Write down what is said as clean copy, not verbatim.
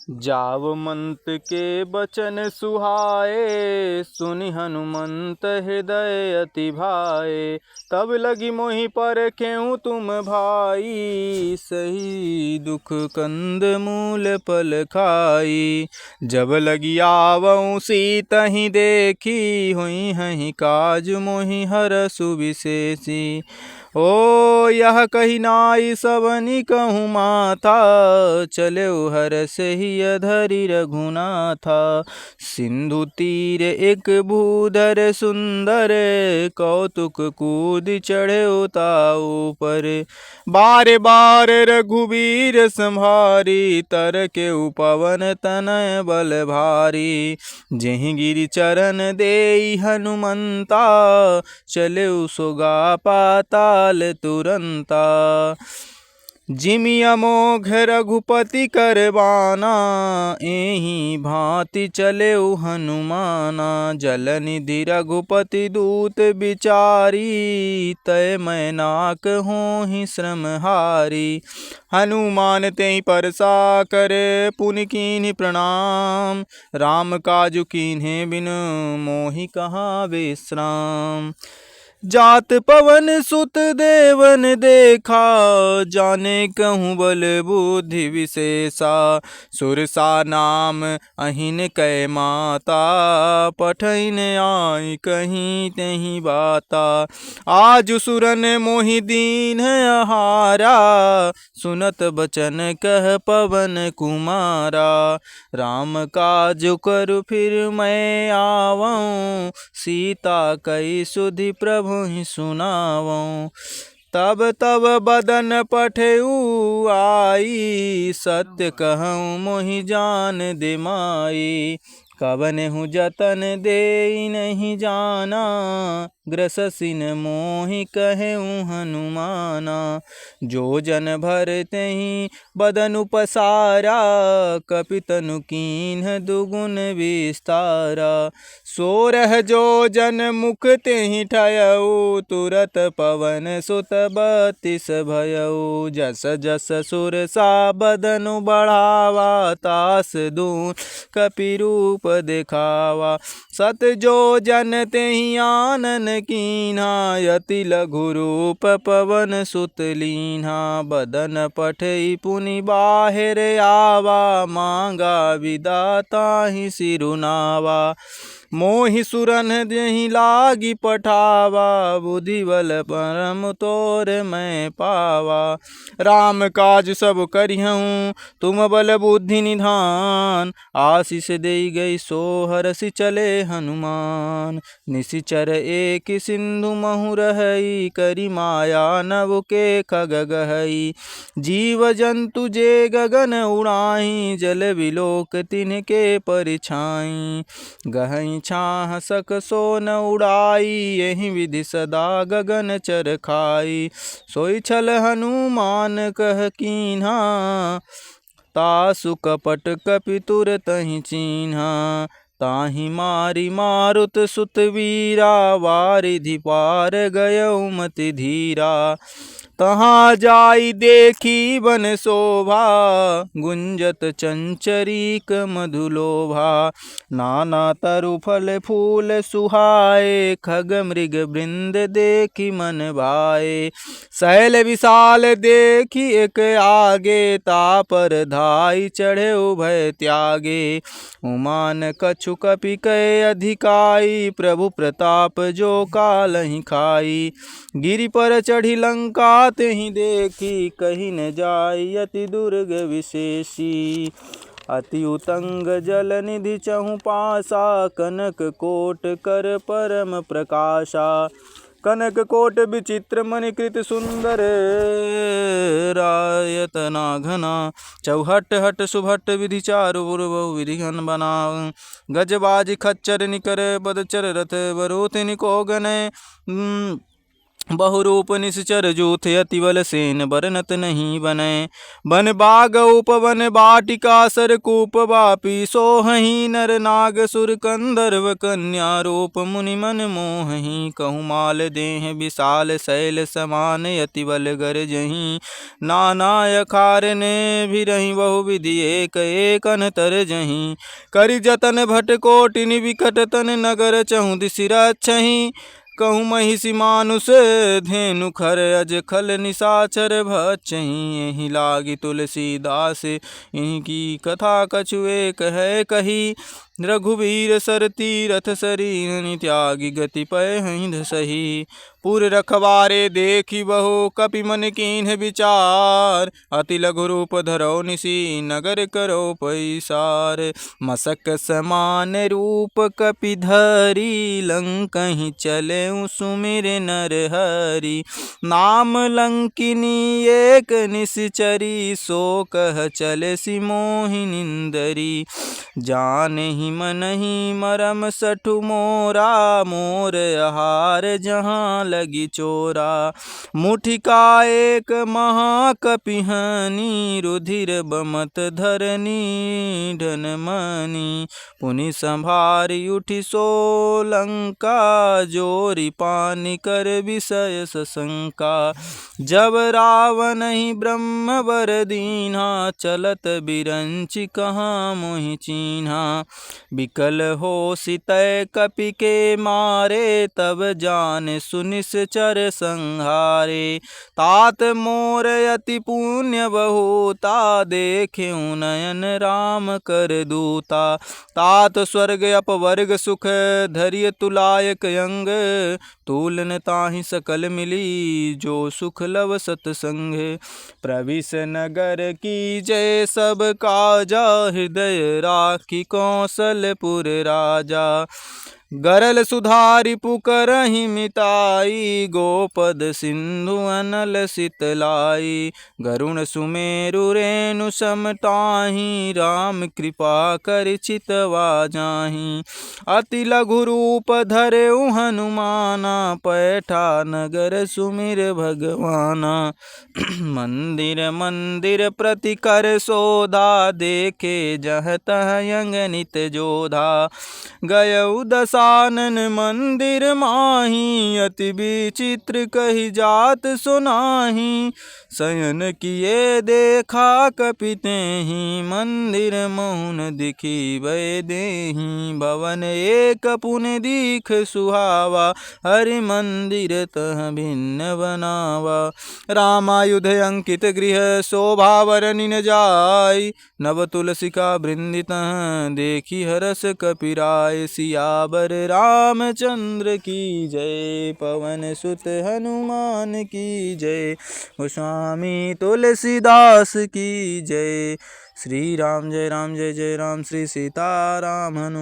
जावमंत के बचन सुहाए, सुनि हनुमंत हृदय अति भाए। तब लगी मोहि पर खेहूँ तुम भाई, सही दुख कंद मूल फल खाई। जब लगी आवऊँ सीतहि देखी, हुई हहि काज मोहि हरषु विशेषी। ओ यह कही नाई सबनि कहूँ माथा, चले हरष हिय धरि रघुनाथा। सिंधु तीर एक भूधर सुंदर, कौतुक कूद चढ़े ताऊ पर। बारे बार रघुवीर संहारी, तर के पवन तनय बल भारी। जेहि गिरि चरण देई हनुमंता, चले सोगा पाताल तुरंता। जिमि अमोघ रघुपति करबाना, एहि भांति चले हनुमाना। जलनिधि रघुपति दूत बिचारी, तय मैनाक होहि श्रमहारी। हनुमान तेहि परसा करे, पुनि कीन्हि प्रणाम। राम काजु कीन्हे बिनु मोहि कहाँ विश्राम। जात पवन सुत देवन देखा, जाने कहूँ बल बुद्धि विशेषा। सुरसा नाम अहिन कै माता, पठैन आई कहीं तहि बाता। आज सुरन मोहि दीन आहारा, सुनत बचन कह पवन कुमारा। राम काज करु फिर मैं आवऊँ, सीता कई सुधि प्रभु ही सुनावऊँ। तब तब बदन पठेऊ आई, सत्य कहूँ मोहि जान दे माई। कवनहु जतन देई नहीं जाना, ग्रससिन मोहि कहेऊ हनुमाना। जो जन भर तेहि बदनु पसारा, कपितनु कीन्ह दुगुन विस्तारा। सोरह जो जन मुख तेहि ठयऊ, तुरत पवन सुत बत्तीस भयऊ। जस जस सुरसा बदनु बढ़ावा, तास दून कपि रूप दिखावा। सत जो जन तेहि आनन कीन्हा, यति लघु रूप पवन सुत लीन्हा। बदन पठई पुनि बाहिर आवा, मांगा विदा ताहि सिरुनावा। मोहि सुरन देहि लागी पठावा, बुद्धि बल परम तोर मैं पावा। राम काज सब करिहूँ तुम बल बुद्धि निधान, आशीष देई गई सो हरषि चले हनुमान। निशिचर एक सिंधु महु रहई, करी माया नभ के खग गहई। जीव जंतु जे गगन उड़ाई, जल बिलोक तिनके परिछाई। गहई छाह सक सो न उड़ाई, यही विधि सदा गगन चर खाई। सोई छल हनुमान कह कीन्हा, तासु कपट कपि तुर तहि चीन्हा। ताहि मारी मारुत सुत वीरा, वारिधि पार गयऊ मति धीरा। तहाँ जाई देखी वन शोभा, गुंजत चंचरीक मधुलोभा। नाना तरु फल फूल सुहाए, खग मृग वृंद देखी मन भाए। शैल विशाल देखी एक आगे, तापर धाई चढ़े उभय त्यागे। उमान कछु कपि कै अधिकाई, प्रभु प्रताप जो कालहि खाई। गिरि पर चढ़ी लंका तेहि देखी, कही न जाई अति दुर्ग विशेषी। अति उतंग जल निधि चहु पासा, कनक कोट कर परम प्रकाशा। कनक कोट विचित्र मणिकृत सुंदर, रायतना घना। चौहट हट सुभट विधि चारु पुर बहु विधि घन बना। गजबाज खच्चर निकर बदचर रथ, बरोथ निको गनय बहुरूप निश्चर जूथ अति बल सेन बरनत नहीं बनै। बन बाग उपवन बाटिका सरकूप बापी सोहहि नर नाग सुर कंधर्व कन्या रूप मुनि मन मोहहि। कहु माल देह विशाल शैल समान अति बल गरजहि। नाना अखार ने भिरहि बहु विधि एक एक अनतर जहि। करि जतन भट कोटिन विकट तन नगर चहु दिसि रक्षहि। कहूँ महिषी मानुष धेनु खर अज खल निशाचर भक्षहि। यही लागी तुलसीदास इनकी कथा कछु एक है कही। रघुवीर सर तीरथ सरीन त्यागी गति पय हिंद सही। पुर रखवारे देखी बहु कपि मन कीन्ह विचार। अति लघु रूप धरौ निसी नगर करो पैसार। मसक समान रूप कपि धरी लंकहि चलेउ सुमिर नर हरि। नाम लंकिनी एक निश्चरी सो कह चले सि मोहि निंदरी। जानहि मनहि मरम सठु मोरा मोर आहार जहाँ लगी चोरा। मुठिका एक महाकपिहनि रुधिर बमत धरनी ढनमनि। पुनि संभारी उठि सो लंका जोरी पानि कर विषय सशंका। जब रावण ही ब्रह्म वर दीन्हा चलत बिरंचि कहाँ मोहि चीन्हा। विकल हो सितय कपि के मारे तब जान सुनिश्चर संहारे। तात मोर अति पुण्य बहुता देखेउ नयन राम कर दूता। तात स्वर्ग अपवर्ग सुख धरिय तुलायक अंग। तूलन ताहि सकल मिली जो सुख लव सतसंग। प्रविश नगर की जय सब काजा हृदय राखी कौशलपुर राजा। गरल सुधारि पुकरहि मिताई गोपद सिंधु अनल सितलाई। गरुण सुमेरु रेणु सम ताहि राम कृपा कर चितवा जाहि। अति लघु रूप धरेउ हनुमाना पैठा नगर सुमिर भगवाना। मंदिर मंदिर प्रति कर सोधा देखे जह तह अंगनित जोधा। गयउ दसानन मंदिर माही अति विचित्र कही जात सुनाही। शयन किए देखा कपि तेहि मंदिर मौन दिखी भय देहि। भवन एक पुनि दीख सुहावा हरि मंदिर तह भिन्न बनावा। रामायुध अंकित गृह शोभा वरनि न जाय। नव तुलसिका बृंदित देखी हरस कपिराय। सियावर रामचंद्र की जय पवन सुत हनुमान की जय। गोस्वामी तुलसीदास की जय। श्री राम जय जय राम श्री सीताराम हनुमान।